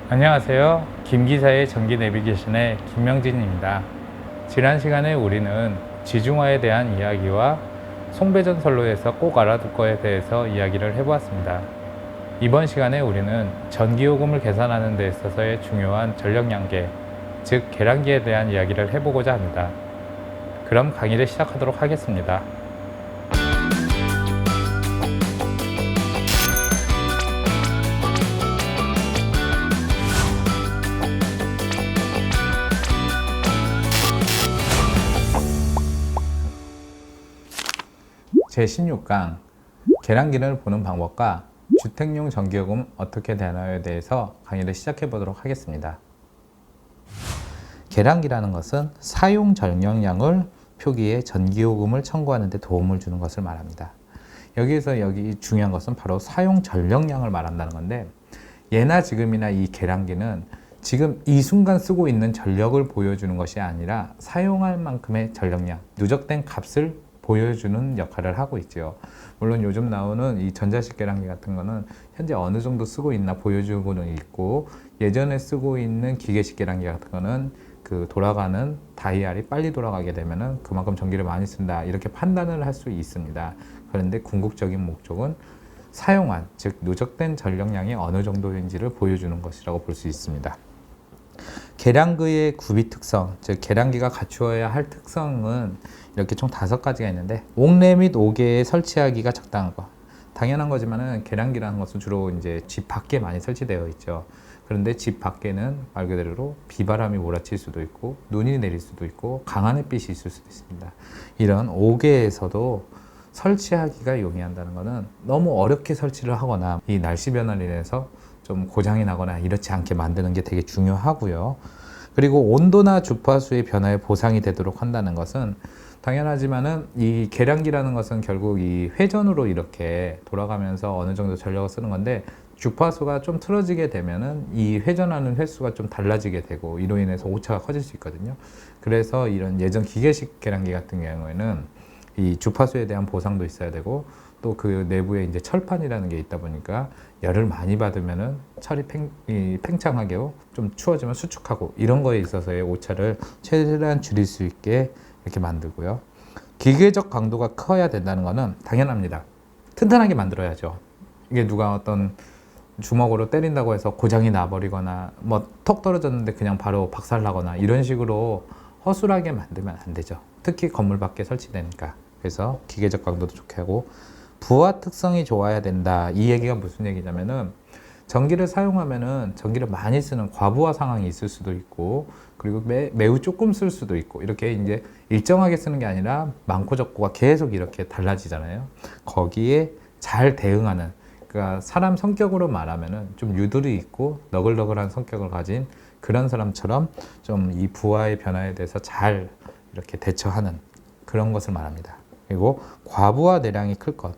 안녕하세요. 김기사의 전기 내비게이션의 김명진입니다. 지난 시간에 우리는 지중화에 대한 이야기와 송배전선로에서 꼭 알아둘 거에 대해서 이야기를 해보았습니다. 이번 시간에 우리는 전기요금을 계산하는 데 있어서의 중요한 전력량계, 즉 계량기에 대한 이야기를 해보고자 합니다. 그럼 강의를 시작하도록 하겠습니다. 제16강 계량기를 보는 방법과 주택용 전기요금 어떻게 되나요에 대해서 강의를 시작해 보도록 하겠습니다. 계량기라는 것은 사용 전력량을 표기에 전기요금을 청구하는 데 도움을 주는 것을 말합니다. 여기에서 중요한 것은 바로 사용 전력량을 말한다는 건데, 예나 지금이나 이 계량기는 지금 이 순간 쓰고 있는 전력을 보여주는 것이 아니라 사용할 만큼의 전력량, 누적된 값을 보여주는 역할을 하고 있죠. 물론 요즘 나오는 이 전자식 계량기 같은 거는 현재 어느 정도 쓰고 있나 보여주고는 있고, 예전에 쓰고 있는 기계식 계량기 같은 거는 그 돌아가는 다이얼이 빨리 돌아가게 되면은 그만큼 전기를 많이 쓴다, 이렇게 판단을 할 수 있습니다. 그런데 궁극적인 목적은 사용한, 즉 누적된 전력량이 어느 정도인지를 보여주는 것이라고 볼 수 있습니다. 계량기의 구비 특성, 즉 계량기가 갖추어야 할 특성은 이렇게 총 5가지가 있는데, 옥내 및 옥외에 설치하기가 적당한 것. 당연한 거지만은 계량기라는 것은 주로 이제 집 밖에 많이 설치되어 있죠. 그런데 집 밖에는 말 그대로 비바람이 몰아칠 수도 있고, 눈이 내릴 수도 있고, 강한 햇빛이 있을 수도 있습니다. 이런 옥외에서도 설치하기가 용이한다는 것은 너무 어렵게 설치를 하거나 이 날씨 변화로 인해서 좀 고장이 나거나 이렇지 않게 만드는 게 되게 중요하고요. 그리고 온도나 주파수의 변화에 보상이 되도록 한다는 것은 당연하지만은, 이 계량기라는 것은 결국 이 회전으로 이렇게 돌아가면서 어느 정도 전력을 쓰는 건데, 주파수가 좀 틀어지게 되면은 이 회전하는 횟수가 좀 달라지게 되고, 이로 인해서 오차가 커질 수 있거든요. 그래서 이런 예전 기계식 계량기 같은 경우에는 이 주파수에 대한 보상도 있어야 되고, 또 그 내부에 이제 철판이라는 게 있다 보니까 열을 많이 받으면은 철이 팽창하게, 좀 추워지면 수축하고, 이런 거에 있어서의 오차를 최대한 줄일 수 있게 이렇게 만들고요. 기계적 강도가 커야 된다는 거는 당연합니다. 튼튼하게 만들어야죠. 이게 누가 어떤 주먹으로 때린다고 해서 고장이 나버리거나 뭐 턱 떨어졌는데 그냥 바로 박살나거나 이런 식으로 허술하게 만들면 안 되죠. 특히 건물 밖에 설치되니까. 그래서 기계적 강도도 좋게 하고, 부하 특성이 좋아야 된다. 이 얘기가 무슨 얘기냐면은, 전기를 사용하면은 전기를 많이 쓰는 과부하 상황이 있을 수도 있고, 그리고 매우 조금 쓸 수도 있고, 이렇게 이제 일정하게 쓰는 게 아니라 많고 적고가 계속 이렇게 달라지잖아요. 거기에 잘 대응하는, 그러니까 사람 성격으로 말하면은 좀 유두리 있고 너글너글한 성격을 가진 그런 사람처럼 좀 이 부하의 변화에 대해서 잘 이렇게 대처하는 그런 것을 말합니다. 그리고 과부하 내량이 클 것.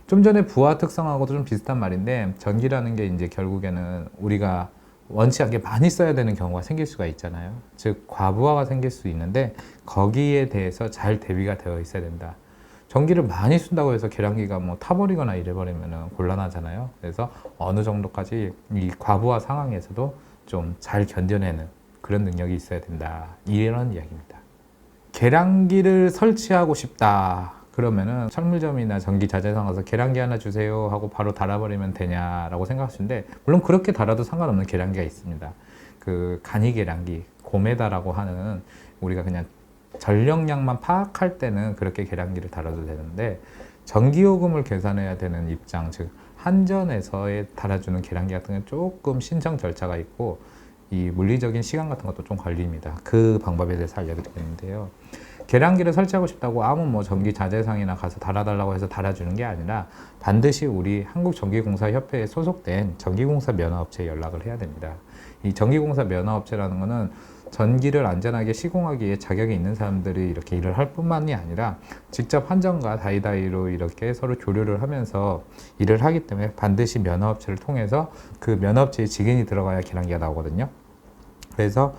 좀 전에 부하 특성하고도 좀 비슷한 말인데, 전기라는 게 이제 결국에는 우리가 원치 않게 많이 써야 되는 경우가 생길 수가 있잖아요. 즉 과부하가 생길 수 있는데, 거기에 대해서 잘 대비가 되어 있어야 된다. 전기를 많이 쓴다고 해서 계량기가 뭐 타버리거나 이래버리면 곤란하잖아요. 그래서 어느 정도까지 이 과부하 상황에서도 좀 잘 견뎌내는 그런 능력이 있어야 된다, 이런 이야기입니다. 계량기를 설치하고 싶다 그러면은 철물점이나 전기자재상 가서 계량기 하나 주세요 하고 바로 달아버리면 되냐라고 생각하시는데, 물론 그렇게 달아도 상관없는 계량기가 있습니다. 그 간이 계량기, 고메다라고 하는, 우리가 그냥 전력량만 파악할 때는 그렇게 계량기를 달아도 되는데, 전기요금을 계산해야 되는 입장, 즉 한전에서의 달아주는 계량기 같은 경우는 조금 신청 절차가 있고, 이 물리적인 시간 같은 것도 좀 걸립니다. 그 방법에 대해서 알려드리겠는데요. 계량기를 설치하고 싶다고 아무 뭐 전기자재상이나 가서 달아달라고 해서 달아주는 게 아니라, 반드시 우리 한국전기공사협회에 소속된 전기공사 면허업체에 연락을 해야 됩니다. 이 전기공사 면허업체라는 거는 전기를 안전하게 시공하기 위해 자격이 있는 사람들이 이렇게 일을 할 뿐만이 아니라, 직접 한전과 다이다이로 이렇게 서로 교류를 하면서 일을 하기 때문에 반드시 면허업체를 통해서 그 면허업체의 직인이 들어가야 계량기가 나오거든요. 그래서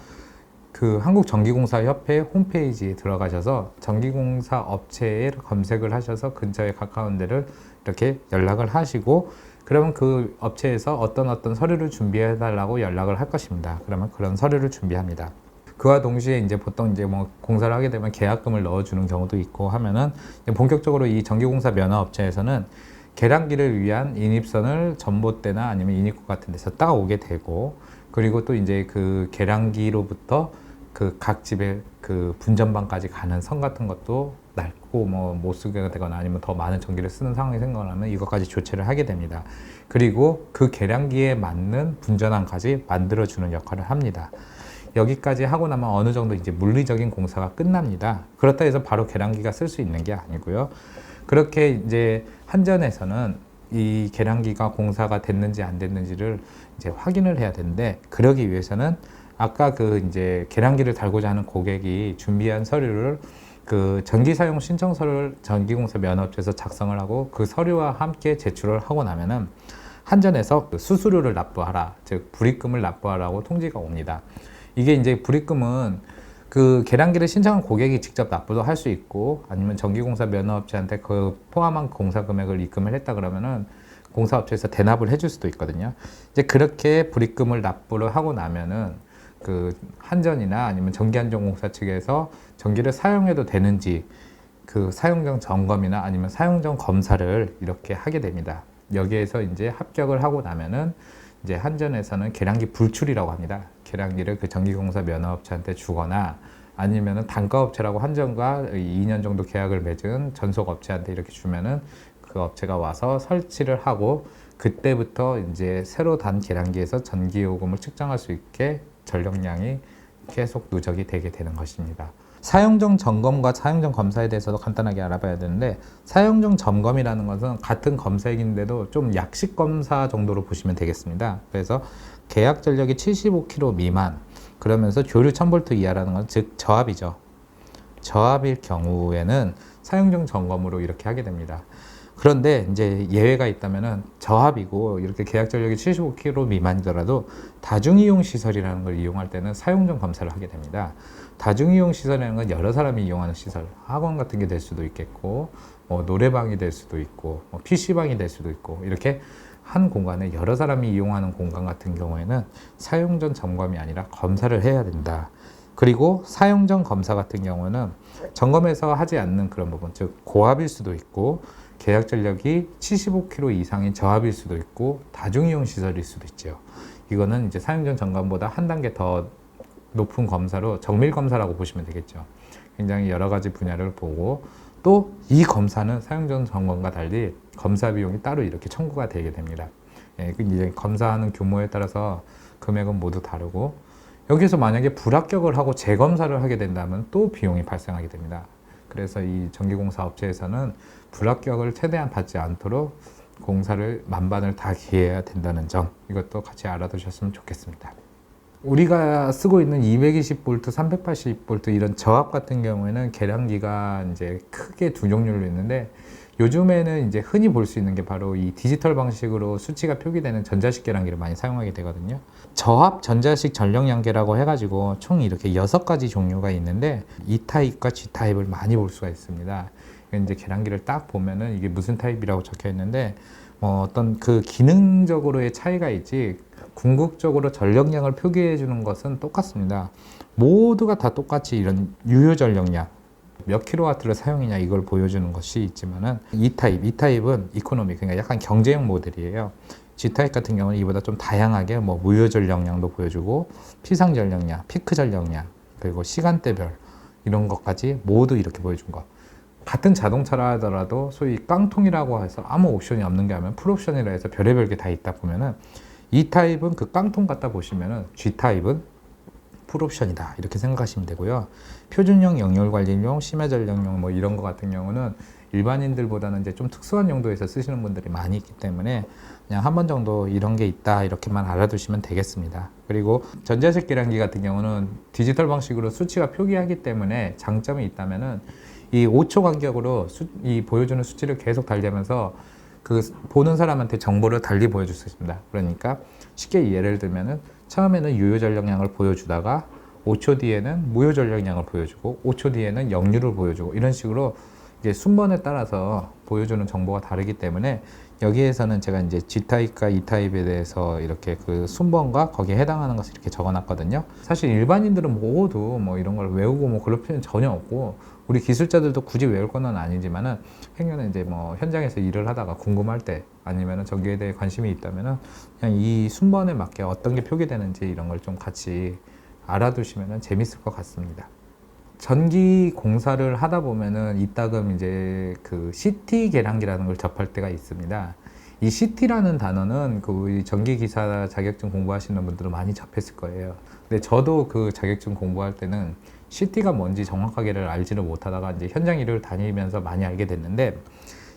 그 한국전기공사협회 홈페이지에 들어가셔서 전기공사 업체에 검색을 하셔서 근처에 가까운 데를 이렇게 연락을 하시고, 그러면 그 업체에서 어떤 서류를 준비해 달라고 연락을 할 것입니다. 그러면 그런 서류를 준비합니다. 그와 동시에 이제 보통 이제 뭐 공사를 하게 되면 계약금을 넣어주는 경우도 있고 하면은, 본격적으로 이 전기공사 면허업체에서는 계량기를 위한 인입선을 전봇대나 아니면 인입구 같은 데서 따오게 되고, 그리고 또 이제 그 계량기로부터 그 각 집의 그 분전방까지 가는 선 같은 것도 낡고 뭐 못 쓰게 되거나 아니면 더 많은 전기를 쓰는 상황이 생겨나면 이것까지 조치를 하게 됩니다. 그리고 그 계량기에 맞는 분전함까지 만들어주는 역할을 합니다. 여기까지 하고 나면 어느 정도 이제 물리적인 공사가 끝납니다. 그렇다 해서 바로 계량기가 쓸 수 있는 게 아니고요. 그렇게 이제 한전에서는 이 계량기가 공사가 됐는지 안 됐는지를 이제 확인을 해야 되는데, 그러기 위해서는 아까 그 이제 계량기를 달고자 하는 고객이 준비한 서류를, 그 전기 사용 신청서를 전기공사 면허업체에서 작성을 하고 그 서류와 함께 제출을 하고 나면은 한전에서 그 수수료를 납부하라, 즉 불입금을 납부하라고 통지가 옵니다. 이게 이제 불입금은 그 계량기를 신청한 고객이 직접 납부도 할 수 있고, 아니면 전기공사 면허업체한테 그 포함한 공사 금액을 입금을 했다 그러면은 공사업체에서 대납을 해줄 수도 있거든요. 이제 그렇게 불입금을 납부를 하고 나면은 그 한전이나 아니면 전기안전공사 측에서 전기를 사용해도 되는지 그 사용전 점검이나 아니면 사용전 검사를 이렇게 하게 됩니다. 여기에서 이제 합격을 하고 나면은 이제 한전에서는 계량기 불출이라고 합니다. 계량기를 그 전기공사 면허업체한테 주거나 아니면은 단가업체라고 한전과 2년 정도 계약을 맺은 전속업체한테 이렇게 주면은 그 업체가 와서 설치를 하고, 그때부터 이제 새로 단 계량기에서 전기요금을 측정할 수 있게 전력량이 계속 누적이 되게 되는 것입니다. 사용전 점검과 사용전 검사에 대해서도 간단하게 알아봐야 되는데, 사용전 점검이라는 것은 같은 검색인데도 좀 약식 검사 정도로 보시면 되겠습니다. 그래서 계약 전력이 75kW 미만, 그러면서 교류 1000V 이하라는 건 즉 저압이죠. 저압일 경우에는 사용전 점검으로 이렇게 하게 됩니다. 그런데 이제 예외가 있다면은 저압이고 이렇게 계약 전력이 75kW 미만이더라도 다중이용 시설이라는 걸 이용할 때는 사용전 검사를 하게 됩니다. 다중이용 시설이라는 건 여러 사람이 이용하는 시설, 학원 같은 게 될 수도 있겠고, 뭐 노래방이 될 수도 있고, 뭐 PC방이 될 수도 있고, 이렇게 한 공간에 여러 사람이 이용하는 공간 같은 경우에는 사용전 점검이 아니라 검사를 해야 된다. 그리고 사용전 검사 같은 경우는 점검에서 하지 않는 그런 부분, 즉 고압일 수도 있고, 계약 전력이 75kW 이상인 저압일 수도 있고, 다중이용 시설일 수도 있죠. 이거는 이제 사용전 점검보다 한 단계 더 높은 검사로 정밀 검사라고 보시면 되겠죠. 굉장히 여러 가지 분야를 보고, 또 이 검사는 사용전 점검과 달리 검사 비용이 따로 이렇게 청구가 되게 됩니다. 예, 이제 검사하는 규모에 따라서 금액은 모두 다르고, 여기서 만약에 불합격을 하고 재검사를 하게 된다면 또 비용이 발생하게 됩니다. 그래서 이 전기공사 업체에서는 불합격을 최대한 받지 않도록 공사를 만반을 다 기해야 된다는 점, 이것도 같이 알아두셨으면 좋겠습니다. 우리가 쓰고 있는 220V, 380V 이런 저압 같은 경우에는 계량기가 이제 크게 두 종류로 있는데, 요즘에는 이제 흔히 볼 수 있는 게 바로 이 디지털 방식으로 수치가 표기되는 전자식 계량기를 많이 사용하게 되거든요. 저압 전자식 전력량계라고 해가지고 총 이렇게 6가지 종류가 있는데, E타입과 G타입을 많이 볼 수가 있습니다. 이제 계량기를 딱 보면은 이게 무슨 타입이라고 적혀 있는데, 어떤 그 기능적으로의 차이가 있지 궁극적으로 전력량을 표기해 주는 것은 똑같습니다. 모두가 다 똑같이 이런 유효 전력량, 몇 킬로와트를 사용이냐 이걸 보여주는 것이 있지만은 E타입은 이코노미, 그러니까 약간 경제형 모델이에요. G타입 같은 경우는 이보다 좀 다양하게 뭐 무효 전력량도 보여주고, 피상 전력량, 피크 전력량, 그리고 시간대별 이런 것까지 모두 이렇게 보여준 것. 같은 자동차라 하더라도 소위 깡통이라고 해서 아무 옵션이 없는 게 아니면 풀옵션이라 해서 별의별 게 다 있다 보면은, E타입은 그 깡통 같다 보시면은 G타입은 풀옵션이다 이렇게 생각하시면 되고요. 표준형 영열관리용, 심야 전력용 뭐 이런 거 같은 경우는 일반인들보다는 이제 좀 특수한 용도에서 쓰시는 분들이 많이 있기 때문에 그냥 한 번 정도 이런 게 있다 이렇게만 알아두시면 되겠습니다. 그리고 전자식 계량기 같은 경우는 디지털 방식으로 수치가 표기하기 때문에 장점이 있다면은 이 5초 간격으로 이 보여주는 수치를 계속 달리하면서 그 보는 사람한테 정보를 달리 보여줄 수 있습니다. 그러니까 쉽게 예를 들면은 처음에는 유효 전력량을 보여주다가 5초 뒤에는 무효 전력량을 보여주고 5초 뒤에는 역류를 보여주고 이런 식으로 이제 순번에 따라서 보여주는 정보가 다르기 때문에 여기에서는 제가 이제 G타입과 E타입에 대해서 이렇게 그 순번과 거기에 해당하는 것을 이렇게 적어 놨거든요. 사실 일반인들은 모두 뭐 이런 걸 외우고 뭐 그럴 필요는 전혀 없고 우리 기술자들도 굳이 외울 건 아니지만은 행여는 이제 뭐 현장에서 일을 하다가 궁금할 때 아니면은 전기에 대해 관심이 있다면은 그냥 이 순번에 맞게 어떤 게 표기되는지 이런 걸 좀 같이 알아두시면은 재밌을 것 같습니다. 전기 공사를 하다 보면은 이따금 이제 그 CT 계량기라는 걸 접할 때가 있습니다. 이 CT라는 단어는 그 전기 기사 자격증 공부하시는 분들은 많이 접했을 거예요. 근데 저도 그 자격증 공부할 때는 CT가 뭔지 정확하게를 알지를 못하다가 이제 현장 일을 다니면서 많이 알게 됐는데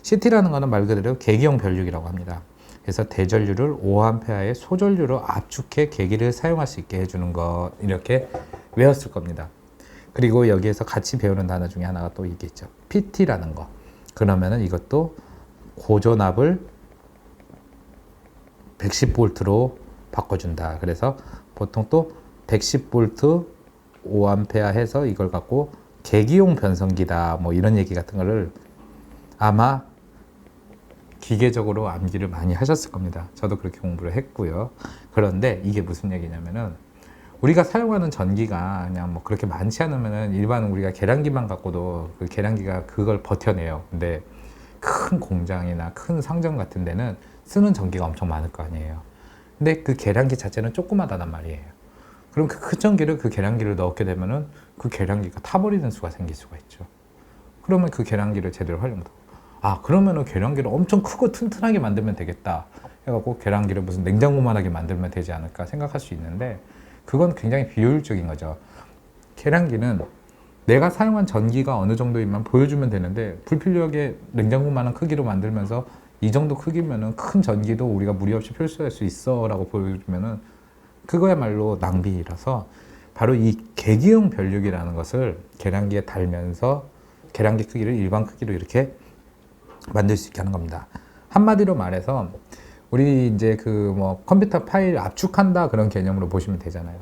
CT라는 거는 말 그대로 계기용 변류기라고 합니다. 그래서 대전류를 5A의 소전류로 압축해 계기를 사용할 수 있게 해주는 것 이렇게 외웠을 겁니다. 그리고 여기에서 같이 배우는 단어 중에 하나가 또 있겠죠. PT라는 거. 그러면은 이것도 고전압을 110V로 바꿔준다. 그래서 보통 또 110V 5A 해서 이걸 갖고 계기용 변성기다. 뭐 이런 얘기 같은 거를 아마 기계적으로 암기를 많이 하셨을 겁니다. 저도 그렇게 공부를 했고요. 그런데 이게 무슨 얘기냐면은 우리가 사용하는 전기가 그냥 뭐 그렇게 많지 않으면은 일반 우리가 계량기만 갖고도 그 계량기가 그걸 버텨내요. 근데 큰 공장이나 큰 상점 같은 데는 쓰는 전기가 엄청 많을 거 아니에요. 근데 그 계량기 자체는 조그마하단 말이에요. 그럼 그 큰 전기를 그 계량기를 넣게 되면은 그 계량기가 타버리는 수가 생길 수가 있죠. 그러면 그 계량기를 제대로 활용 못 하고 아 그러면은 계량기를 엄청 크고 튼튼하게 만들면 되겠다 해갖고 계량기를 무슨 냉장고만하게 만들면 되지 않을까 생각할 수 있는데 그건 굉장히 비효율적인 거죠. 계량기는 내가 사용한 전기가 어느 정도이면 보여주면 되는데 불필요하게 냉장고만한 크기로 만들면서 이 정도 크기면은 큰 전기도 우리가 무리 없이 표시할 수 있어 라고 보여주면은 그거야말로 낭비라서 바로 이 계기용 변류기라는 것을 계량기에 달면서 계량기 크기를 일반 크기로 이렇게 만들 수 있게 하는 겁니다. 한마디로 말해서 우리 이제 그 뭐 컴퓨터 파일 압축한다 그런 개념으로 보시면 되잖아요.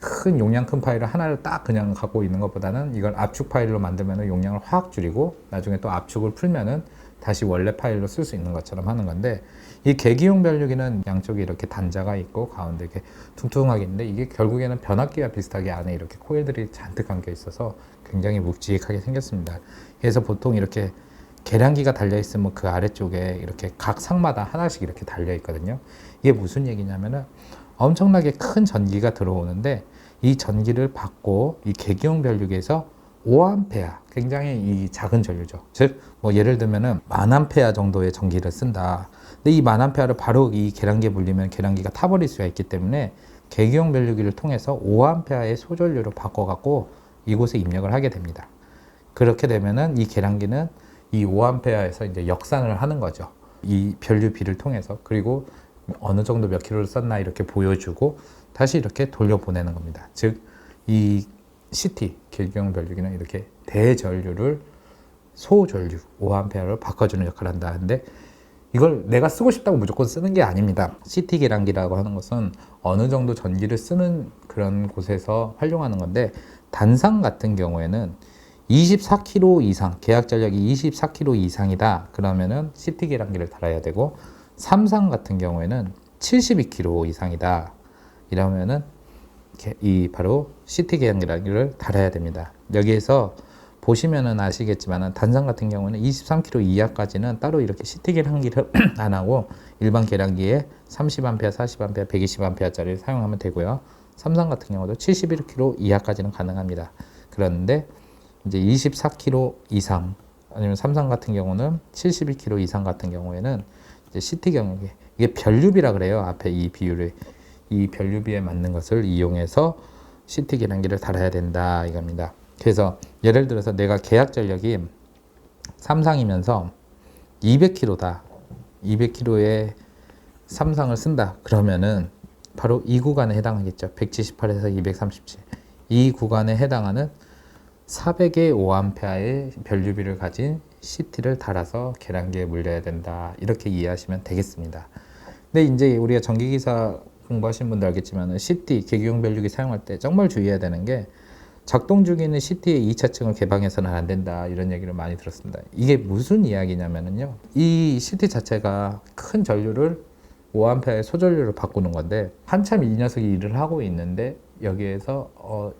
큰 용량 큰 파일을 하나를 딱 그냥 갖고 있는 것보다는 이걸 압축 파일로 만들면 용량을 확 줄이고 나중에 또 압축을 풀면은 다시 원래 파일로 쓸 수 있는 것처럼 하는 건데 이 계기용 변류기는 양쪽에 이렇게 단자가 있고 가운데 이렇게 퉁퉁하게 있는데 이게 결국에는 변압기와 비슷하게 안에 이렇게 코일들이 잔뜩 감겨 있어서 굉장히 묵직하게 생겼습니다. 그래서 보통 이렇게 계량기가 달려 있으면 그 아래쪽에 이렇게 각 상마다 하나씩 이렇게 달려 있거든요. 이게 무슨 얘기냐면은 엄청나게 큰 전기가 들어오는데 이 전기를 받고 이 계기용 변류기에서 5A 굉장히 이 작은 전류죠. 즉 뭐 예를 들면은 1000A 정도의 전기를 쓴다. 근데 이 1000A를 바로 이 계량기에 물리면 계량기가 타버릴 수가 있기 때문에 계기용 변류기를 통해서 5A의 소전류로 바꿔갖고 이곳에 입력을 하게 됩니다. 그렇게 되면은 이 계량기는 이 5A에서 이제 역산을 하는 거죠. 이 변류비를 통해서. 그리고 어느 정도 몇 킬로를 썼나 이렇게 보여주고 다시 이렇게 돌려보내는 겁니다. 즉, 이 CT, 계기용 변류기는 이렇게 대전류를 소전류, 5A로 바꿔주는 역할을 한다. 근데 이걸 내가 쓰고 싶다고 무조건 쓰는 게 아닙니다. CT 계량기라고 하는 것은 어느 정도 전기를 쓰는 그런 곳에서 활용하는 건데 단상 같은 경우에는 24kg 이상, 계약 전력이 24kg 이상이다. 그러면은 CT 계량기를 달아야 되고 삼상 같은 경우에는 72kg 이상이다. 이러면은 이 바로 CT 계량기를 달아야 됩니다. 여기에서 보시면은 아시겠지만은 단상 같은 경우는 23kg 이하까지는 따로 이렇게 CT 계량기를 안 하고 일반 계량기에 30A, 40A, 120A짜리를 사용하면 되고요. 삼상 같은 경우도 71kg 이하까지는 가능합니다. 그런데 이제 24kg 이상 아니면 삼상 같은 경우는 72kg 이상 같은 경우에는 이제 CT 경량기 이게 변류비라 그래요. 앞에 이 비율을 이 변류비에 맞는 것을 이용해서 CT 계량기를 달아야 된다 이겁니다. 그래서 예를 들어서 내가 계약 전력이 삼상이면서 200kg다. 200kg의 삼상을 쓴다. 그러면은 바로 이 구간에 해당하겠죠. 178에서 237. 이 구간에 해당하는 400의 5A의 변류비를 가진 CT를 달아서 계량기에 물려야 된다. 이렇게 이해하시면 되겠습니다. 근데 이제 우리가 전기기사 공부하신 분들 알겠지만 CT, 계기용 변류기 사용할 때 정말 주의해야 되는 게 작동 중에 있는 CT의 2차층을 개방해서는 안 된다 이런 얘기를 많이 들었습니다. 이게 무슨 이야기냐면요, 이 CT 자체가 큰 전류를 5A의 소전류로 바꾸는 건데 한참 이 녀석이 일을 하고 있는데 여기에서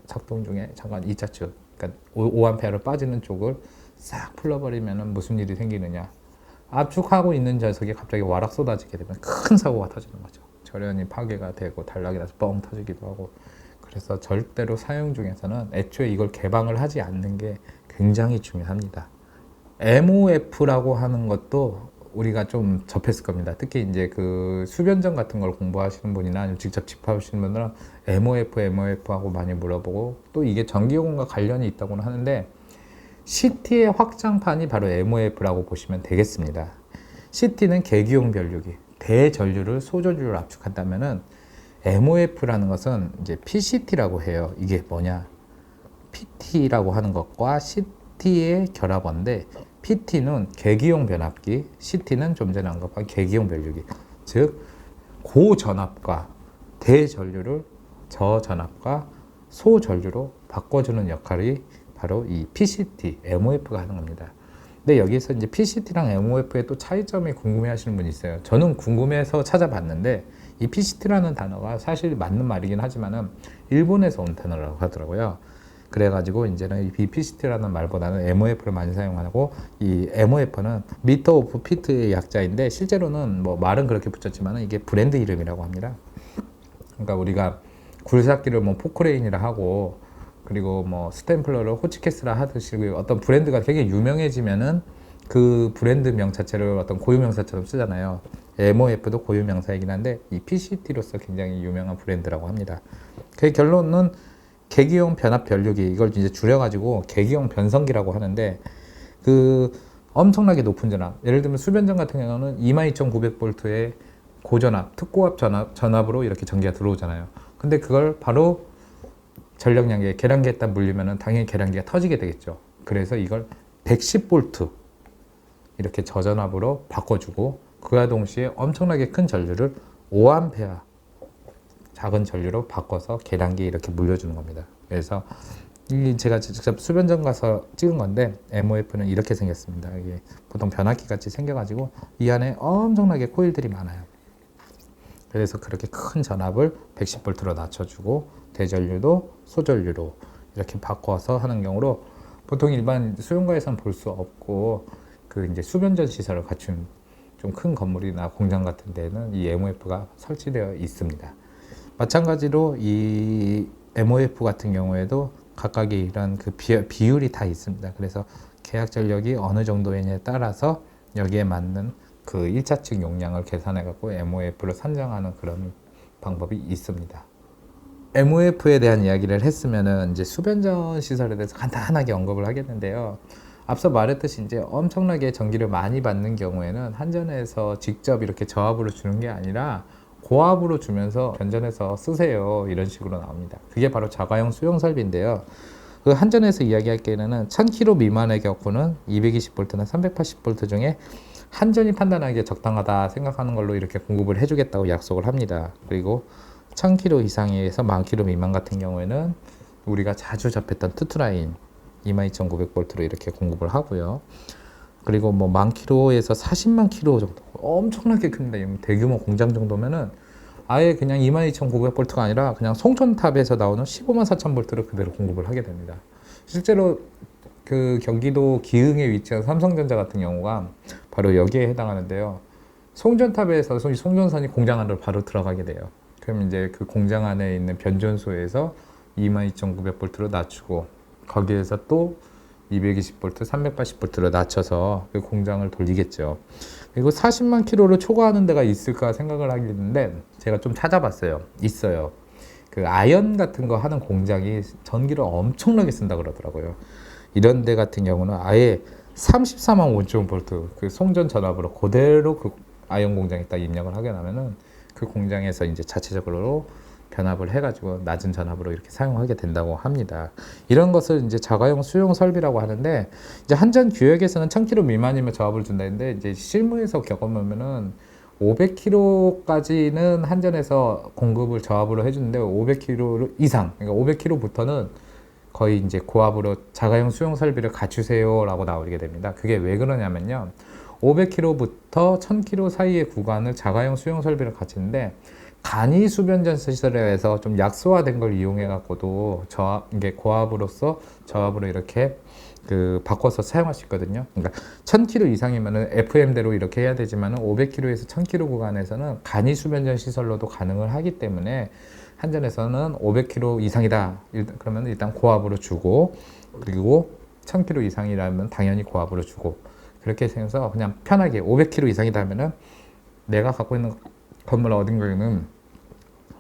작동 중에 잠깐 2차층, 그러니까 5A로 빠지는 쪽을 싹 풀러버리면 무슨 일이 생기느냐, 압축하고 있는 녀석이 갑자기 와락 쏟아지게 되면 큰 사고가 터지는 거죠. 절연이 파괴가 되고 단락이 나서 뻥 터지기도 하고. 그래서 절대로 사용 중에서는 애초에 이걸 개방을 하지 않는 게 굉장히 중요합니다. MOF라고 하는 것도 우리가 좀 접했을 겁니다. 특히 이제 그 수변전 같은 걸 공부하시는 분이나 아니면 직접 집하시는 분들은 MOF하고 많이 물어보고, 또 이게 전기요금과 관련이 있다고는 하는데 CT의 확장판이 바로 MOF라고 보시면 되겠습니다. CT는 계기용 변류기, 대전류를 소전류로 압축한다면은 MOF라는 것은 이제 PCT라고 해요. 이게 뭐냐? PT라고 하는 것과 CT의 결합원인데, PT는 계기용 변압기, CT는 좀 전에 언급한 계기용 변류기. 즉, 고전압과 대전류를 저전압과 소전류로 바꿔주는 역할이 바로 이 PCT, MOF가 하는 겁니다. 근데 여기서 이제 PCT랑 MOF의 또 차이점이 궁금해 하시는 분이 있어요. 저는 궁금해서 찾아봤는데 이 PCT라는 단어가 사실 맞는 말이긴 하지만은 일본에서 온 단어라고 하더라고요. 그래가지고 이제는 이 PCT라는 말보다는 MOF를 많이 사용하고, 이 MOF는 미터 오브 피트의 약자인데 실제로는 뭐 말은 그렇게 붙였지만은 이게 브랜드 이름이라고 합니다. 그러니까 우리가 굴삭기를 뭐 포크레인이라 하고, 그리고 뭐 스탬플러를 호치케스라 하듯이 어떤 브랜드가 되게 유명해지면은 그 브랜드 명 자체를 어떤 고유명사처럼 쓰잖아요. MOF도 고유명사이긴 한데 이 PCT로서 굉장히 유명한 브랜드라고 합니다. 그 결론은 계기용 변압 변류기, 이걸 이제 줄여가지고 계기용 변성기라고 하는데, 그 엄청나게 높은 전압, 예를 들면 수변전 같은 경우는 22,900V의 고전압, 특고압 전압으로 이렇게 전기가 들어오잖아요. 근데 그걸 바로 전력량계, 계량기에 딱 물리면은 당연히 계량기가 터지게 되겠죠. 그래서 이걸 110V 이렇게 저전압으로 바꿔주고, 그와 동시에 엄청나게 큰 전류를 5A 작은 전류로 바꿔서 계량기에 이렇게 물려주는 겁니다. 그래서 이 제가 직접 수변전 가서 찍은 건데 MOF는 이렇게 생겼습니다. 이게 보통 변압기 같이 생겨가지고 이 안에 엄청나게 코일들이 많아요. 그래서 그렇게 큰 전압을 110V로 낮춰주고 대전류도 소전류로 이렇게 바꿔서 하는 경우로 보통 일반 수용가에서는 볼 수 없고, 그 이제 수변전 시설을 갖춘 좀 큰 건물이나 공장 같은 데는 이 MOF가 설치되어 있습니다. 마찬가지로 이 MOF 같은 경우에도 각각의 이런 그 비율이 다 있습니다. 그래서 계약 전력이 어느 정도이냐에 따라서 여기에 맞는 그 1차측 용량을 계산해 갖고 MOF를 산정하는 그런 방법이 있습니다. MOF에 대한 이야기를 했으면은 이제 수변전 시설에 대해서 간단하게 언급을 하겠는데요. 앞서 말했듯이 이제 엄청나게 전기를 많이 받는 경우에는 한전에서 직접 이렇게 저압으로 주는 게 아니라 고압으로 주면서 변전해서 쓰세요, 이런 식으로 나옵니다. 그게 바로 자가용 수용 설비인데요. 그 한전에서 이야기할 경우에는 1000km 미만의 격구는 220V나 380V 중에 한전이 판단하기에 적당하다 생각하는 걸로 이렇게 공급을 해주겠다고 약속을 합니다. 그리고 1000km 이상에서 10,000km 미만 같은 경우에는 우리가 자주 접했던 투투라인 22,900V로 이렇게 공급을 하고요. 그리고 뭐 10,000km에서 40만 km 정도, 엄청나게 큽니다. 대규모 공장 정도면은 아예 그냥 22,900V가 아니라 그냥 송전탑에서 나오는 15만 4,000V를 그대로 공급을 하게 됩니다. 실제로 그 경기도 기흥에 위치한 삼성전자 같은 경우가 바로 여기에 해당하는데요. 송전탑에서 송전선이 공장 안으로 바로 들어가게 돼요. 그럼 이제 그 공장 안에 있는 변전소에서 22,900V로 낮추고, 거기에서 또 220V, 380V로 낮춰서 그 공장을 돌리겠죠. 그리고 40만 킬로를 초과하는 데가 있을까 생각을 하겠는데 제가 좀 찾아봤어요. 있어요. 그 아연 같은 거 하는 공장이 전기를 엄청나게 쓴다 그러더라고요. 이런 데 같은 경우는 아예 34만 5천 볼트 그 송전 전압으로 그대로 그 아연 공장에 딱 입력을 하게 나면은 그 공장에서 이제 자체적으로 변압을 해가지고 낮은 전압으로 이렇게 사용하게 된다고 합니다. 이런 것을 이제 자가용 수용 설비라고 하는데, 이제 한전 규격에서는 1000km 미만이면 저압을 준다는데 이제 실무에서 겪어보면은 500kg까지는 한전에서 공급을 저압으로 해주는데 500kg 이상, 그러니까 500kg부터는 거의 이제 고압으로 자가용 수용 설비를 갖추세요라고 나오게 됩니다. 그게 왜 그러냐면요. 500km부터 1000km 사이의 구간을 자가용 수용 설비를 갖추는데 간이 수변전 시설에서 좀 약소화된 걸 이용해 갖고도 이게 고압으로서 저압으로 이렇게 바꿔서 사용할 수 있거든요. 그러니까 1000km 이상이면은 FM대로 이렇게 해야 되지만은 500km에서 1000km 구간에서는 간이 수변전 시설로도 가능을 하기 때문에 한전에서는 500km 이상이다. 그러면 일단 고압으로 주고, 그리고 1000km 이상이라면 당연히 고압으로 주고, 그렇게 해서 그냥 편하게 500km 이상이다 하면은 내가 갖고 있는 건물 어딘가에는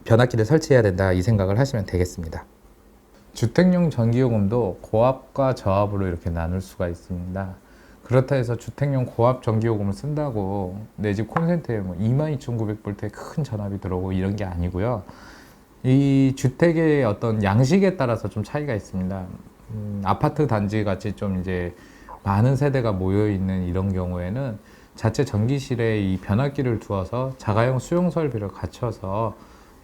변압기를 설치해야 된다, 이 생각을 하시면 되겠습니다. 주택용 전기요금도 고압과 저압으로 이렇게 나눌 수가 있습니다. 그렇다 해서 주택용 고압 전기요금을 쓴다고 내 집 콘센트에 뭐 22,900V의 큰 전압이 들어오고 이런 게 아니고요. 이 주택의 어떤 양식에 따라서 좀 차이가 있습니다. 아파트 단지 같이 좀 이제 많은 세대가 모여 있는 이런 경우에는 자체 전기실에 이 변압기를 두어서 자가용 수용 설비를 갖춰서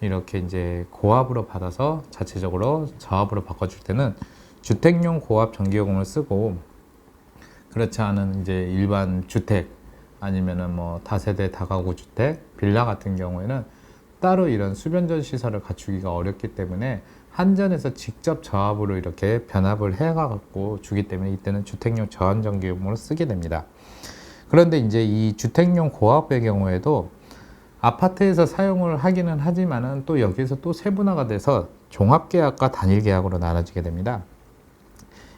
이렇게 이제 고압으로 받아서 자체적으로 저압으로 바꿔줄 때는 주택용 고압 전기요금을 쓰고, 그렇지 않은 이제 일반 주택 아니면은 뭐 다세대 다가구 주택, 빌라 같은 경우에는 따로 이런 수변전 시설을 갖추기가 어렵기 때문에 한전에서 직접 저압으로 이렇게 변압을 해가지고 주기 때문에 이때는 주택용 저압 전기요금으로 쓰게 됩니다. 그런데 이제 이 주택용 고압의 경우에도 아파트에서 사용을 하기는 하지만은 또 여기에서 또 세분화가 돼서 종합계약과 단일계약으로 나눠지게 됩니다.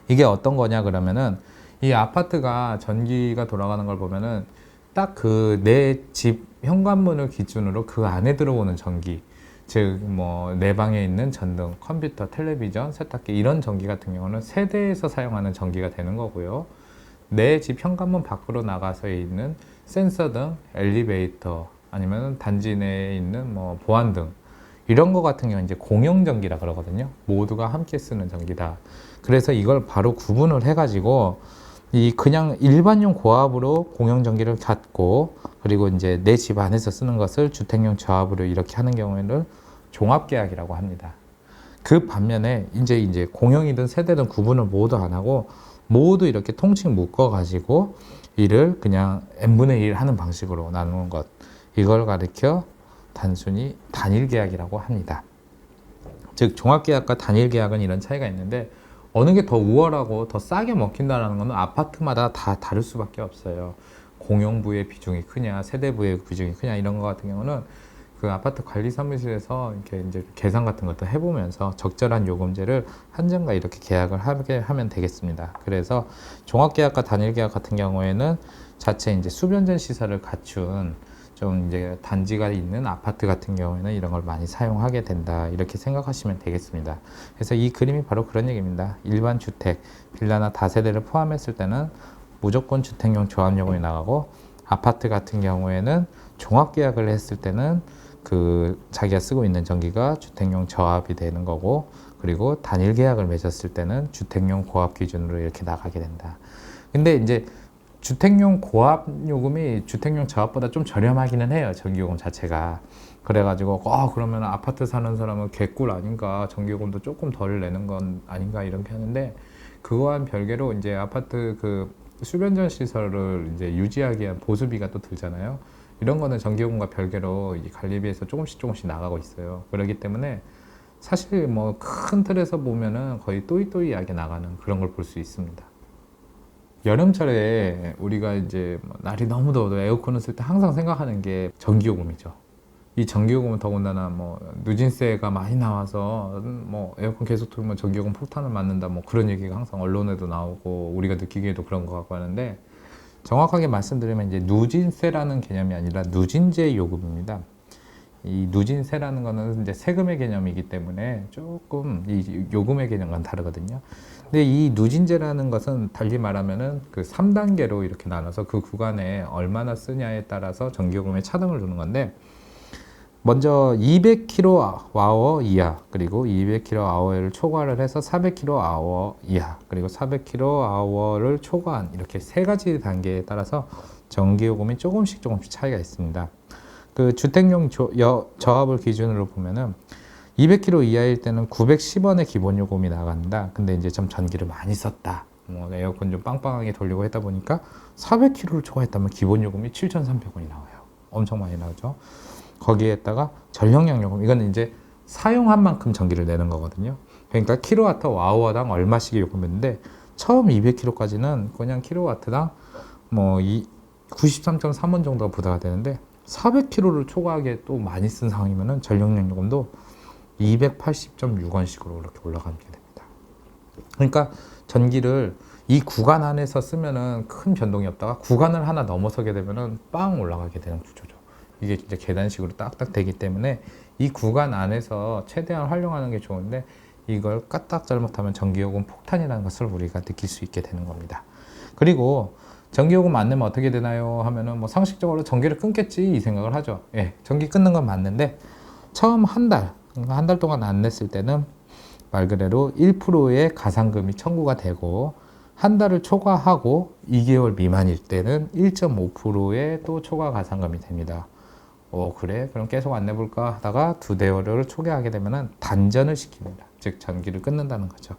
이게 어떤 거냐 그러면은 이 아파트가 전기가 돌아가는 걸 보면은 딱 그 내 집 현관문을 기준으로 그 안에 들어오는 전기, 즉 뭐 내 방에 있는 전등, 컴퓨터, 텔레비전, 세탁기 이런 전기 같은 경우는 세대에서 사용하는 전기가 되는 거고요. 내 집 현관문 밖으로 나가서 있는 센서 등, 엘리베이터, 아니면 단지 내에 있는 뭐 보안등 이런 거 같은 경우는 이제 공용전기라 그러거든요. 모두가 함께 쓰는 전기다. 그래서 이걸 바로 구분을 해가지고 이 그냥 일반용 고압으로 공용전기를 갖고, 그리고 이제 내 집 안에서 쓰는 것을 주택용 저압으로 이렇게 하는 경우에는 종합계약이라고 합니다. 그 반면에 이제 공용이든 세대든 구분을 모두 안 하고 모두 이렇게 통칭 묶어 가지고 이를 그냥 n분의 1 하는 방식으로 나누는 것, 이걸 가리켜 단순히 단일계약이라고 합니다. 즉 종합계약과 단일계약은 이런 차이가 있는데, 어느 게 더 우월하고 더 싸게 먹힌다는 것은 아파트마다 다 다를 수밖에 없어요. 공용부의 비중이 크냐, 세대부의 비중이 크냐, 이런 것 같은 경우는 그 아파트 관리 사무실에서 이렇게 이제 계산 같은 것도 해보면서 적절한 요금제를 한전과 이렇게 계약을 하게 하면 되겠습니다. 그래서 종합계약과 단일계약 같은 경우에는 자체 이제 수변전 시설을 갖춘 좀 이제 단지가 있는 아파트 같은 경우에는 이런 걸 많이 사용하게 된다, 이렇게 생각하시면 되겠습니다. 그래서 이 그림이 바로 그런 얘기입니다. 일반 주택, 빌라나 다세대를 포함했을 때는 무조건 주택용 저압요금이 나가고, 아파트 같은 경우에는 종합계약을 했을 때는 그 자기가 쓰고 있는 전기가 주택용 저압이 되는 거고, 그리고 단일계약을 맺었을 때는 주택용 고압 기준으로 이렇게 나가게 된다. 근데 이제 주택용 고압 요금이 주택용 저압보다 좀 저렴하기는 해요, 전기요금 자체가. 그래가지고 그러면 아파트 사는 사람은 개꿀 아닌가, 전기요금도 조금 덜 내는 건 아닌가, 이렇게 하는데, 그거와는 별개로 이제 아파트 그 수변전 시설을 이제 유지하기 위한 보수비가 또 들잖아요. 이런 거는 전기요금과 별개로 이 관리비에서 조금씩 나가고 있어요. 그렇기 때문에 사실 뭐 큰 틀에서 보면은 거의 또이또이하게 나가는 그런 걸 볼 수 있습니다. 여름철에 우리가 이제 날이 너무 더워도 에어컨을 쓸 때 항상 생각하는 게 전기요금이죠. 이 전기요금은 더군다나 뭐 누진세가 많이 나와서 뭐 에어컨 계속 틀면 전기요금 폭탄을 맞는다, 뭐 그런 얘기가 항상 언론에도 나오고 우리가 느끼기에도 그런 것 같고 하는데, 정확하게 말씀드리면 이제 누진세라는 개념이 아니라 누진제 요금입니다. 이 누진세라는 거는 이제 세금의 개념이기 때문에 조금 이 요금의 개념과는 다르거든요. 근데 이 누진제라는 것은 달리 말하면은 그 3단계로 이렇게 나눠서 그 구간에 얼마나 쓰냐에 따라서 전기요금에 차등을 주는 건데, 먼저 200kWh 이하, 그리고 200kWh를 초과를 해서 400kWh 이하, 그리고 400kWh를 초과한, 이렇게 세 가지 단계에 따라서 전기요금이 조금씩 차이가 있습니다. 그 주택용 저압을 기준으로 보면은 200kW 이하일 때는 910원의 기본 요금이 나간다. 근데 이제 좀 전기를 많이 썼다. 뭐 에어컨 좀 빵빵하게 돌리고 했다 보니까 400kW를 초과했다면 기본 요금이 7,300원이 나와요. 엄청 많이 나오죠. 거기에다가 전력량 요금, 이건 이제 사용한 만큼 전기를 내는 거거든요. 그러니까 킬로와트 아워당 얼마씩의 요금인데 처음 200kW까지는 그냥 킬로와트당 뭐 93.3원 정도가 부과가 되는데 400kW를 초과하게 또 많이 쓴 상황이면은 전력량 요금도 280.6원씩으로 이렇게 올라가게 됩니다. 그러니까 전기를 이 구간 안에서 쓰면은 큰 변동이 없다가 구간을 하나 넘어서게 되면은 빵 올라가게 되는 구조죠. 이게 이제 계단식으로 딱딱 되기 때문에 이 구간 안에서 최대한 활용하는 게 좋은데 이걸 까딱 잘못하면 전기요금 폭탄이라는 것을 우리가 느낄 수 있게 되는 겁니다. 그리고 전기요금 안 내면 어떻게 되나요? 하면은 뭐 상식적으로 전기를 끊겠지 이 생각을 하죠. 예, 전기 끊는 건 맞는데 처음 한 달 동안 안 냈을 때는 말 그대로 1%의 가산금이 청구가 되고 한 달을 초과하고 2개월 미만일 때는 1.5%의 또 초과 가산금이 됩니다. 그래? 그럼 계속 안 내볼까 하다가 2대월을 초과하게 되면 단전을 시킵니다. 즉 전기를 끊는다는 거죠.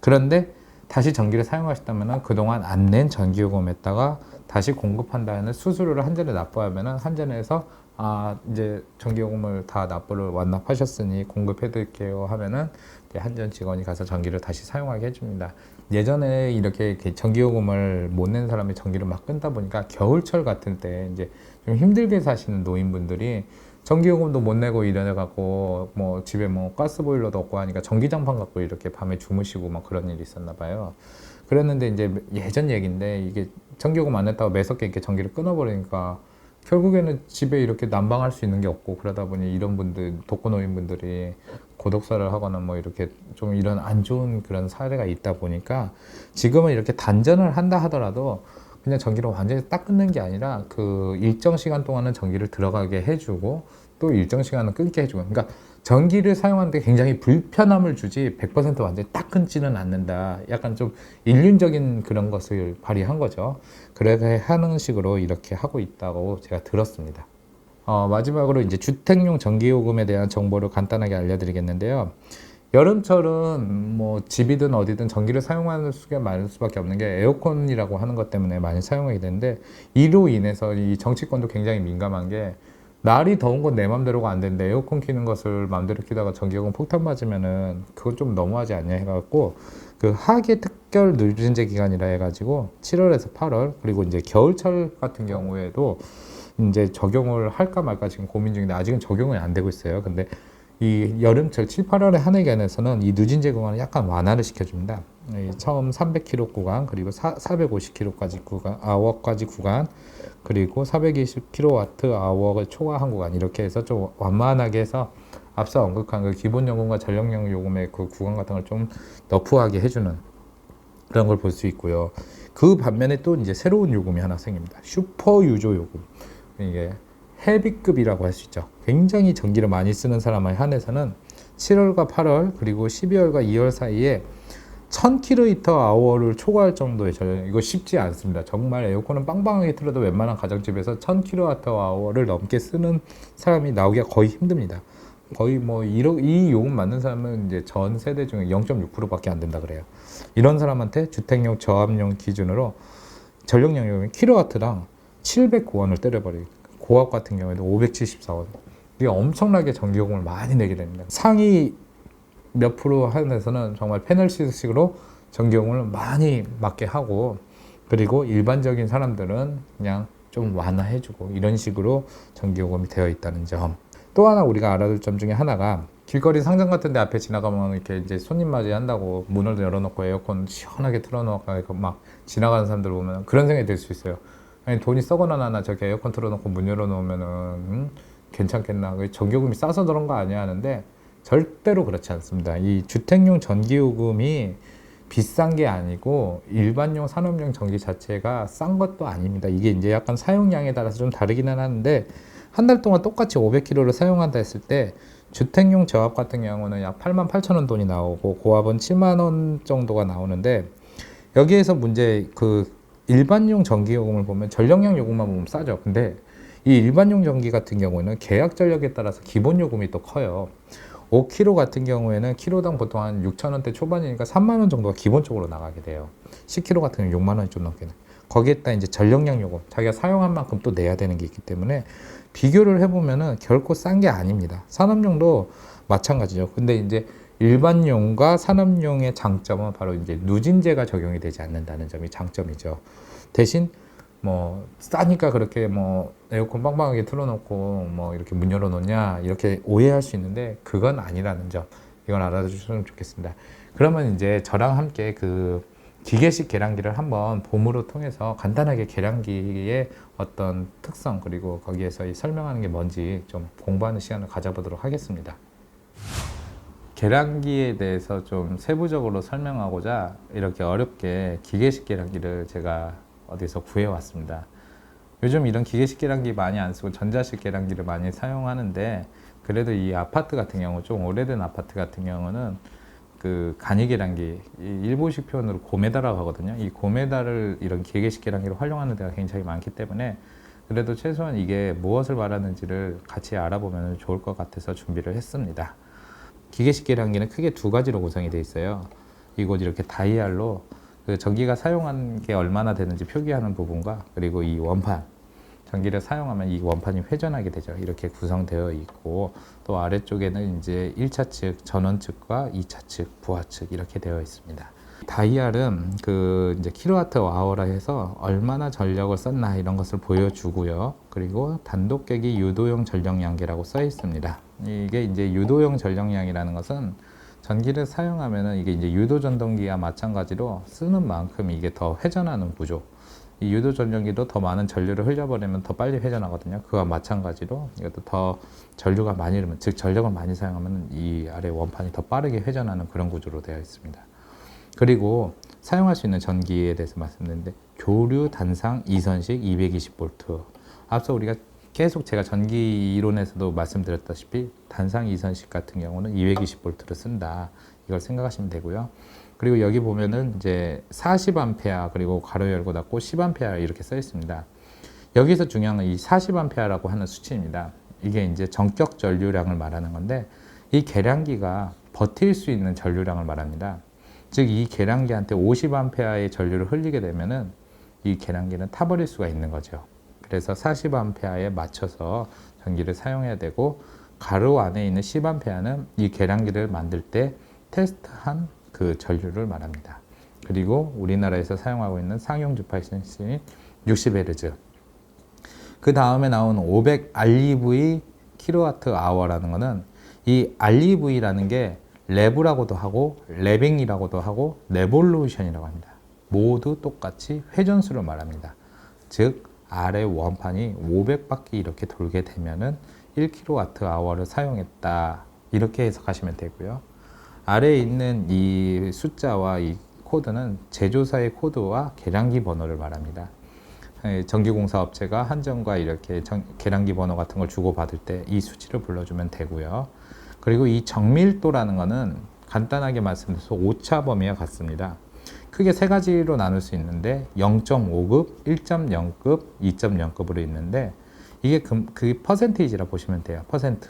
그런데 다시 전기를 사용하셨다면 그동안 안 낸 전기요금에다가 다시 공급한다는 수수료를 한전에 납부하면 한전에서 이제 전기요금을 다 납부를 완납하셨으니 공급해 드릴게요 하면은 한전 직원이 가서 전기를 다시 사용하게 해줍니다. 예전에 이렇게 전기요금을 못 낸 사람이 전기를 막 끊다 보니까 겨울철 같은 때 이제 좀 힘들게 사시는 노인분들이 전기요금도 못 내고 이래갖고 뭐 집에 뭐 가스보일러도 없고 하니까 전기장판 갖고 이렇게 밤에 주무시고 막 그런 일이 있었나 봐요. 그랬는데 이제 예전 얘기인데 이게 전기요금 안 냈다고 매섭게 이렇게 전기를 끊어버리니까 결국에는 집에 이렇게 난방할 수 있는 게 없고 그러다 보니 이런 분들 독거노인분들이 고독사를 하거나 뭐 이렇게 좀 이런 안 좋은 그런 사례가 있다 보니까 지금은 이렇게 단전을 한다 하더라도 그냥 전기를 완전히 딱 끊는 게 아니라 그 일정 시간 동안은 전기를 들어가게 해주고 또 일정 시간은 끊게 해주고 그러니까 전기를 사용하는데 굉장히 불편함을 주지 100% 완전히 딱 끊지는 않는다. 약간 좀 일륜적인 그런 것을 발휘한 거죠. 그렇게 하는 식으로 이렇게 하고 있다고 제가 들었습니다. 마지막으로 이제 주택용 전기요금에 대한 정보를 간단하게 알려드리겠는데요. 여름철은 뭐 집이든 어디든 전기를 사용하는 수가 많을 수밖에 없는 게 에어컨이라고 하는 것 때문에 많이 사용하게 되는데 이로 인해서 이 정치권도 굉장히 민감한 게 날이 더운 건 내 맘대로가 안 되는데 에어컨 키는 것을 맘대로 키다가 전기요금 폭탄 맞으면은 그건 좀 너무하지 않냐 해갖고 그 하계 특별 누진제 기간이라 해가지고 7월에서 8월 그리고 이제 겨울철 같은 경우에도 이제 적용을 할까 말까 지금 고민 중인데 아직은 적용이 안 되고 있어요. 근데 이 여름철 7, 8월의 한해기간에서는 이 누진제 구간을 약간 완화를 시켜줍니다. 처음 300km 구간, 그리고 450km까지 구간, 아워까지 구간, 그리고 420kW 아워를 초과한 구간 이렇게 해서 좀 완만하게 해서 앞서 언급한 그 기본 요금과 전력량 요금의 그 구간 같은 걸 좀 너프하게 해주는 그런 걸 볼 수 있고요. 그 반면에 또 이제 새로운 요금이 하나 생깁니다. 슈퍼 유조 요금. 이게 헤비급이라고 할 수 있죠. 굉장히 전기를 많이 쓰는 사람에 한해서는 7월과 8월 그리고 12월과 2월 사이에 1000kWh를 초과할 정도의 전력, 이거 쉽지 않습니다. 정말 에어컨은 빵빵하게 틀어도 웬만한 가정집에서 1000kWh를 넘게 쓰는 사람이 나오기가 거의 힘듭니다. 거의 뭐 이 요금 맞는 사람은 이제 전 세대 중에 0.6%밖에 안 된다 그래요. 이런 사람한테 주택용 저압용 기준으로 전력량 요금이 킬로와트당 709원을 때려버리고 고압 같은 경우에도 574원. 이게 엄청나게 전기요금을 많이 내게 됩니다. 상위 몇 프로 한에서는 정말 패널식으로 전기요금을 많이 맞게 하고 그리고 일반적인 사람들은 그냥 좀 완화해주고 이런 식으로 전기요금이 되어 있다는 점. 또 하나 우리가 알아둘 점 중에 하나가 길거리 상점 같은 데 앞에 지나가면 이렇게 이제 손님 맞이한다고 문을 열어놓고 에어컨 시원하게 틀어놓고 막 지나가는 사람들 보면 그런 생각이 들 수 있어요. 아니, 돈이 썩어나 나나 저기 에어컨 틀어놓고 문 열어놓으면은 괜찮겠나. 전기요금이 싸서 그런 거 아니야 하는데 절대로 그렇지 않습니다. 이 주택용 전기요금이 비싼 게 아니고 일반용 산업용 전기 자체가 싼 것도 아닙니다. 이게 이제 약간 사용량에 따라서 좀 다르기는 하는데 한 달 동안 똑같이 500kW를 사용한다 했을 때 주택용 저압 같은 경우는 약 88,000원 돈이 나오고 고압은 7만원 정도가 나오는데 여기에서 문제 그 일반용 전기요금을 보면 전력량 요금만 보면 싸죠. 근데 이 일반용 전기 같은 경우에는 계약 전력에 따라서 기본 요금이 또 커요. 5kg 같은 경우에는 키로당 보통 한 6,000원대 초반이니까 3만 원 정도가 기본적으로 나가게 돼요. 10kg 같은 경우는 6만 원이 좀 넘게. 거기에다 이제 전력량 요금, 자기가 사용한 만큼 또 내야 되는 게 있기 때문에 비교를 해보면은 결코 싼 게 아닙니다. 산업용도 마찬가지죠. 근데 이제 일반용과 산업용의 장점은 바로 이제 누진제가 적용이 되지 않는다는 점이 장점이죠. 대신 뭐 싸니까 그렇게 뭐 에어컨 빵빵하게 틀어놓고 뭐 이렇게 문 열어놓냐 이렇게 오해할 수 있는데 그건 아니라는 점, 이건 알아주시면 좋겠습니다. 그러면 이제 저랑 함께 그 기계식 계량기를 한번 봄으로 통해서 간단하게 계량기의 어떤 특성 그리고 거기에서 설명하는 게 뭔지 좀 공부하는 시간을 가져보도록 하겠습니다. 계량기에 대해서 좀 세부적으로 설명하고자 이렇게 어렵게 기계식 계량기를 제가 어디서 구해왔습니다. 요즘 이런 기계식 계량기 많이 안 쓰고 전자식 계량기를 많이 사용하는데, 그래도 이 아파트 같은 경우, 좀 오래된 아파트 같은 경우는 그 간이 계량기, 일본식 표현으로 고메다라고 하거든요. 이 고메다를 이런 기계식 계량기로 활용하는 데가 굉장히 많기 때문에 그래도 최소한 이게 무엇을 말하는지를 같이 알아보면 좋을 것 같아서 준비를 했습니다. 기계식 계량기는 크게 두 가지로 구성이 되어 있어요. 이곳 이렇게 다이얼로 그 전기가 사용한 게 얼마나 되는지 표기하는 부분과, 그리고 이 원판, 전기를 사용하면 이 원판이 회전하게 되죠. 이렇게 구성되어 있고, 또 아래쪽에는 이제 1차 측, 전원 측과 2차 측, 부하 측 이렇게 되어 있습니다. 다이얼은 그 이제 킬로와트 아워라 해서 얼마나 전력을 썼나 이런 것을 보여주고요. 그리고 단독계기 유도용 전력량계라고 써 있습니다. 이게 이제 유도용 전력량이라는 것은 전기를 사용하면은 이게 이제 유도 전동기와 마찬가지로 쓰는 만큼 이게 더 회전하는 구조. 이 유도 전동기도 더 많은 전류를 흘려버리면 더 빨리 회전하거든요. 그와 마찬가지로 이것도 더 전류가 많이 흐르면, 즉 전력을 많이 사용하면 이 아래 원판이 더 빠르게 회전하는 그런 구조로 되어 있습니다. 그리고 사용할 수 있는 전기에 대해서 말씀드렸는데, 교류 단상 이선식 220V. 앞서 우리가 계속 제가 전기 이론에서도 말씀드렸다시피 단상 이선식 같은 경우는 220V를 쓴다. 이걸 생각하시면 되고요. 그리고 여기 보면은 이제 40A 그리고 가로 열고 닫고 10A 이렇게 써 있습니다. 여기서 중요한 건 이 40A라고 하는 수치입니다. 이게 이제 전격 전류량을 말하는 건데, 이 계량기가 버틸 수 있는 전류량을 말합니다. 즉 이 계량기한테 50A의 전류를 흘리게 되면은 이 계량기는 타버릴 수가 있는 거죠. 그래서 40A에 맞춰서 전기를 사용해야 되고, 가로 안에 있는 10A는 이 계량기를 만들 때 테스트한 그 전류를 말합니다. 그리고 우리나라에서 사용하고 있는 상용 주파수인 60Hz. 그 다음에 나온 500 ReV 킬로와트 아워라는 거는, 이 ReV라는 게 레브라고도 하고 레빙이라고도 하고 레볼루션이라고 합니다. 모두 똑같이 회전수를 말합니다. 즉 아래 원판이 500바퀴 이렇게 돌게 되면은 1kWh를 사용했다, 이렇게 해석하시면 되고요. 아래에 있는 이 숫자와 이 코드는 제조사의 코드와 계량기 번호를 말합니다. 전기공사 업체가 한전과 이렇게 계량기 번호 같은 걸 주고받을 때 이 수치를 불러주면 되고요. 그리고 이 정밀도라는 거는 간단하게 말씀드려서 오차 범위와 같습니다. 크게 세 가지로 나눌 수 있는데 0.5급, 1.0급, 2.0급으로 있는데, 이게 그 퍼센테이지라 보시면 돼요. 퍼센트.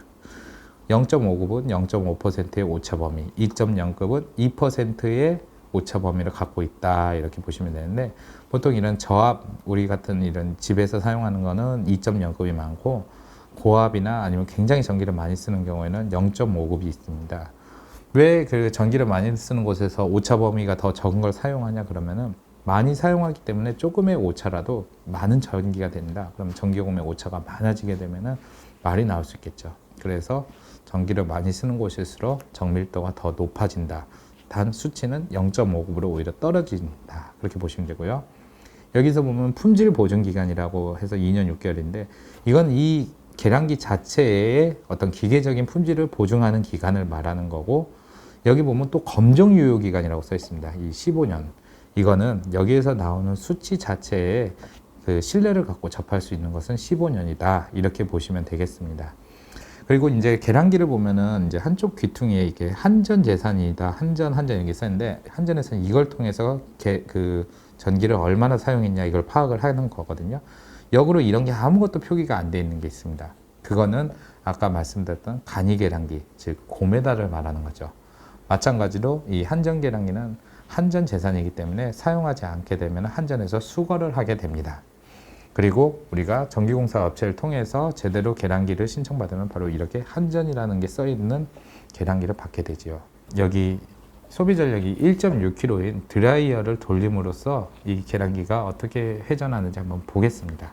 0.5급은 0.5%의 오차 범위, 2.0급은 2%의 오차 범위를 갖고 있다, 이렇게 보시면 되는데, 보통 이런 저압, 우리 같은 이런 집에서 사용하는 거는 2.0급이 많고, 고압이나 아니면 굉장히 전기를 많이 쓰는 경우에는 0.5급이 있습니다. 왜 그 전기를 많이 쓰는 곳에서 오차 범위가 더 적은 걸 사용하냐 그러면은, 많이 사용하기 때문에 조금의 오차라도 많은 전기가 된다. 그럼 전기요금의 오차가 많아지게 되면은 말이 나올 수 있겠죠. 그래서 전기를 많이 쓰는 곳일수록 정밀도가 더 높아진다. 단 수치는 0.5급으로 오히려 떨어진다. 그렇게 보시면 되고요. 여기서 보면 품질 보증 기간이라고 해서 2년 6개월인데, 이건 이 계량기 자체의 어떤 기계적인 품질을 보증하는 기간을 말하는 거고, 여기 보면 또 검정 유효 기간이라고 써 있습니다. 이 15년. 이거는 여기에서 나오는 수치 자체에 그 신뢰를 갖고 접할 수 있는 것은 15년이다. 이렇게 보시면 되겠습니다. 그리고 이제 계량기를 보면은 이제 한쪽 귀퉁이에 이게 한전 재산이다, 한전 이렇게 써 있는데, 한전에서는 이걸 통해서 그 전기를 얼마나 사용했냐 이걸 파악을 하는 거거든요. 역으로 이런 게 아무것도 표기가 안 돼 있는 게 있습니다. 그거는 아까 말씀드렸던 간이 계량기, 즉 고메달을 말하는 거죠. 마찬가지로 이 한전 계량기는 한전 재산이기 때문에 사용하지 않게 되면 한전에서 수거를 하게 됩니다. 그리고 우리가 전기공사 업체를 통해서 제대로 계량기를 신청받으면 바로 이렇게 한전이라는 게 써 있는 계량기를 받게 되지요. 여기 소비 전력이 1.6kg인 드라이어를 돌림으로써 이 계량기가 어떻게 회전하는지 한번 보겠습니다.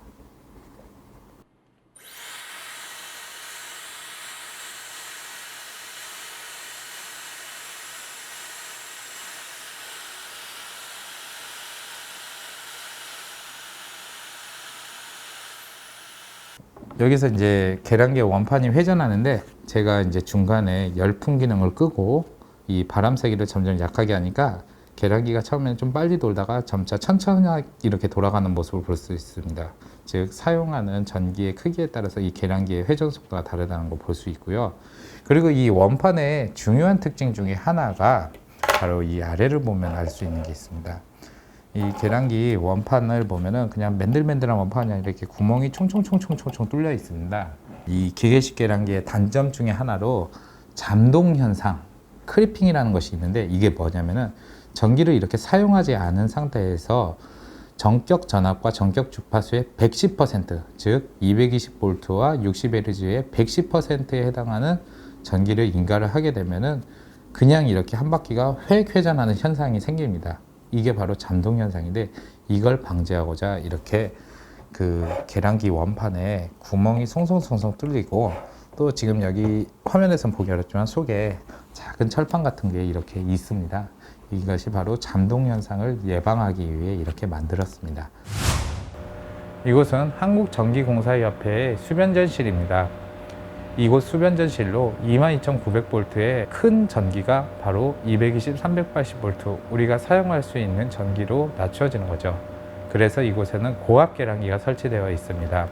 여기서 이제 계량기 원판이 회전하는데 제가 이제 중간에 열풍 기능을 끄고 이 바람 세기를 점점 약하게 하니까 계량기가 처음에는 좀 빨리 돌다가 점차 천천히 이렇게 돌아가는 모습을 볼 수 있습니다. 즉 사용하는 전기의 크기에 따라서 이 계량기의 회전 속도가 다르다는 걸 볼 수 있고요. 그리고 이 원판의 중요한 특징 중에 하나가 바로 이 아래를 보면 알 수 있는 게 있습니다. 이 계량기 원판을 보면은 그냥 맨들맨들한 원판이 아니라 이렇게 구멍이 총총총총총총 뚫려 있습니다. 이 기계식 계량기의 단점 중에 하나로 잠동 현상, 크리핑이라는 것이 있는데 이게 뭐냐면은 전기를 이렇게 사용하지 않은 상태에서 전격 전압과 전격 주파수의 110%, 즉 220V와 60Hz의 110%에 해당하는 전기를 인가를 하게 되면은 그냥 이렇게 한 바퀴가 획 회전하는 현상이 생깁니다. 이게 바로 잠동 현상인데 이걸 방지하고자 이렇게 그 계량기 원판에 구멍이 송송송송 뚫리고 또 지금 여기 화면에서는 보기 어렵지만 속에 작은 철판 같은 게 이렇게 있습니다. 이것이 바로 잠동 현상을 예방하기 위해 이렇게 만들었습니다. 이곳은 한국전기공사협회의 수변전실입니다. 이곳 수변전실로 22,900V의 큰 전기가 바로 220, 380V 우리가 사용할 수 있는 전기로 낮춰지는 거죠. 그래서 이곳에는 고압 계량기가 설치되어 있습니다.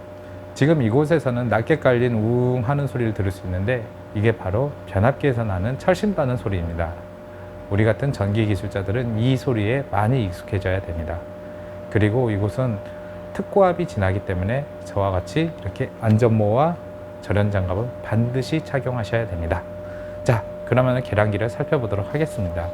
지금 이곳에서는 낮게 깔린 우웅 하는 소리를 들을 수 있는데 이게 바로 변압기에서 나는 철심 따는 소리입니다. 우리 같은 전기 기술자들은 이 소리에 많이 익숙해져야 됩니다. 그리고 이곳은 특고압이 지나기 때문에 저와 같이 이렇게 안전모와 절연장갑은 반드시 착용하셔야 됩니다. 자, 그러면 계량기를 살펴보도록 하겠습니다.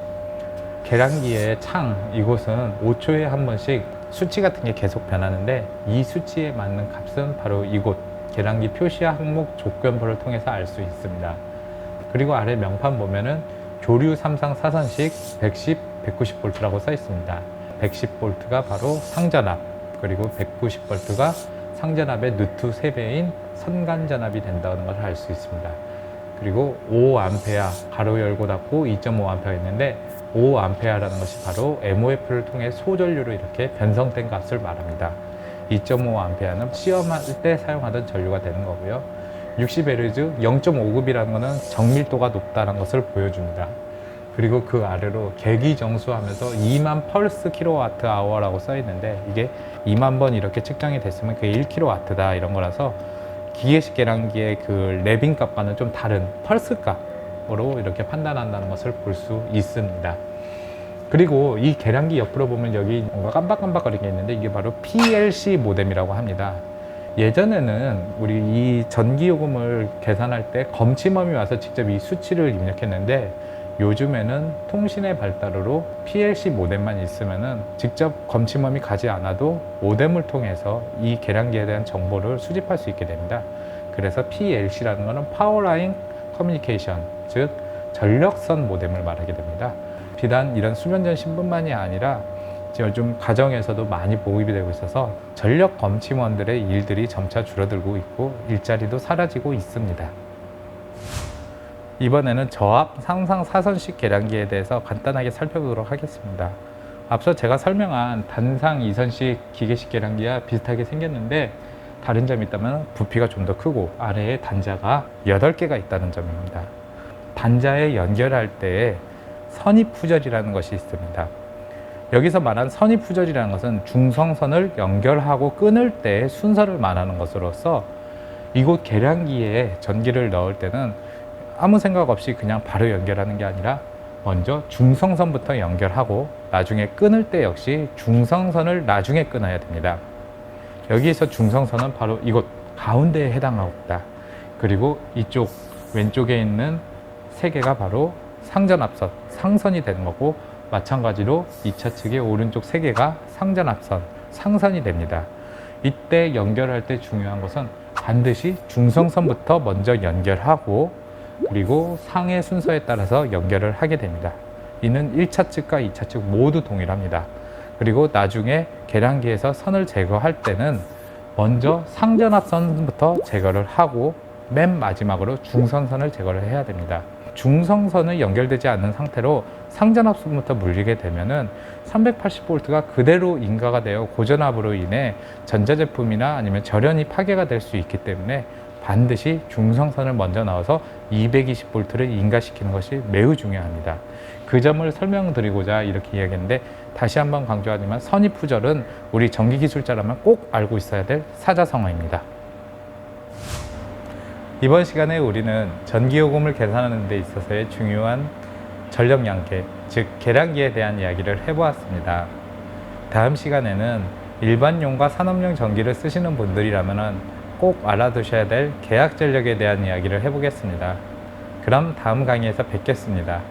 계량기의 창, 이곳은 5초에 한 번씩 수치 같은 게 계속 변하는데 이 수치에 맞는 값은 바로 이곳 계량기 표시와 항목 조건부를 통해서 알 수 있습니다. 그리고 아래 명판 보면은 교류 3상 4선식 110, 190V라고 써 있습니다. 110V가 바로 상전압, 그리고 190V가 상전압의 루트 3배인 선간전압이 된다는 것을 알 수 있습니다. 그리고 5A, 가로 열고 닫고 2.5A 있는데 5A라는 것이 바로 MOF를 통해 소전류로 이렇게 변성된 값을 말합니다. 2.5A는 시험할 때 사용하던 전류가 되는 거고요. 60Hz 0.5급이라는 것은 정밀도가 높다는 것을 보여줍니다. 그리고 그 아래로 계기 정수하면서 2만 펄스 킬로와트 아워라고 써 있는데 이게 2만 번 이렇게 측정이 됐으면 그게 1kW다 이런 거라서 기계식 계량기의 그 레빙 값과는 좀 다른 펄스 값으로 이렇게 판단한다는 것을 볼 수 있습니다. 그리고 이 계량기 옆으로 보면 여기 뭔가 깜박깜박거리는 게 있는데 이게 바로 PLC 모뎀이라고 합니다. 예전에는 우리 이 전기요금을 계산할 때 검침원이 와서 직접 이 수치를 입력했는데 요즘에는 통신의 발달으로 PLC 모뎀만 있으면은 직접 검침원이 가지 않아도 모뎀을 통해서 이 계량기에 대한 정보를 수집할 수 있게 됩니다. 그래서 PLC라는 것은 파워라인 커뮤니케이션, 즉 전력선 모뎀을 말하게 됩니다. 비단 이런 수변전신뿐만이 아니라 요즘 가정에서도 많이 보급이 되고 있어서 전력 검침원들의 일들이 점차 줄어들고 있고 일자리도 사라지고 있습니다. 이번에는 저압 상상 4선식 계량기에 대해서 간단하게 살펴보도록 하겠습니다. 앞서 제가 설명한 단상 2선식 기계식 계량기와 비슷하게 생겼는데 다른 점이 있다면 부피가 좀 더 크고 아래에 단자가 8개가 있다는 점입니다. 단자에 연결할 때 선입푸절이라는 것이 있습니다. 여기서 말한 선입푸절이라는 것은 중성선을 연결하고 끊을 때 순서를 말하는 것으로서 이곳 계량기에 전기를 넣을 때는 아무 생각 없이 그냥 바로 연결하는 게 아니라 먼저 중성선부터 연결하고 나중에 끊을 때 역시 중성선을 나중에 끊어야 됩니다. 여기에서 중성선은 바로 이곳 가운데에 해당하고 있다. 그리고 이쪽 왼쪽에 있는 세 개가 바로 상전합선, 상선이 되는 거고, 마찬가지로 2차 측의 오른쪽 세 개가 상전합선, 상선이 됩니다. 이때 연결할 때 중요한 것은 반드시 중성선부터 먼저 연결하고, 그리고 상의 순서에 따라서 연결을 하게 됩니다. 이는 1차 측과 2차 측 모두 동일합니다. 그리고 나중에 계량기에서 선을 제거할 때는 먼저 상전합선부터 제거를 하고 맨 마지막으로 중성선을 제거를 해야 됩니다. 중성선이 연결되지 않는 상태로 상전합선부터 물리게 되면은 380V가 그대로 인가가 되어 고전압으로 인해 전자제품이나 아니면 절연이 파괴가 될 수 있기 때문에 반드시 중성선을 먼저 넣어서 220V를 인가시키는 것이 매우 중요합니다. 그 점을 설명드리고자 이렇게 이야기했는데, 다시 한번 강조하지만 선입부절은 우리 전기기술자라면 꼭 알고 있어야 될 사자성어입니다. 이번 시간에 우리는 전기요금을 계산하는 데 있어서의 중요한 전력량계, 즉 계량기에 대한 이야기를 해보았습니다. 다음 시간에는 일반용과 산업용 전기를 쓰시는 분들이라면 꼭 알아두셔야 될 계약전력에 대한 이야기를 해보겠습니다. 그럼 다음 강의에서 뵙겠습니다.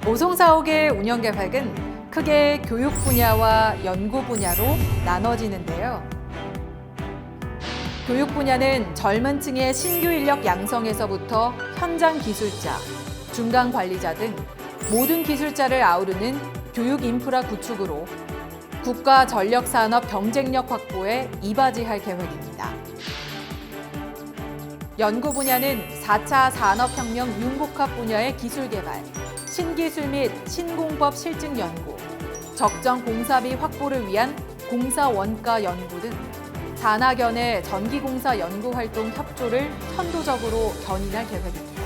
오송사옥의 운영개발은 크게 교육 분야와 연구 분야로 나눠지는데요. 교육 분야는 젊은 층의 신규 인력 양성에서부터 현장 기술자, 중간 관리자 등 모든 기술자를 아우르는 교육 인프라 구축으로 국가 전력 산업 경쟁력 확보에 이바지할 계획입니다. 연구 분야는 4차 산업혁명 융복합 분야의 기술 개발, 신기술 및 신공법 실증 연구, 적정 공사비 확보를 위한 공사 원가 연구 등 산학연의 전기공사 연구 활동 협조를 선도적으로 견인할 계획입니다.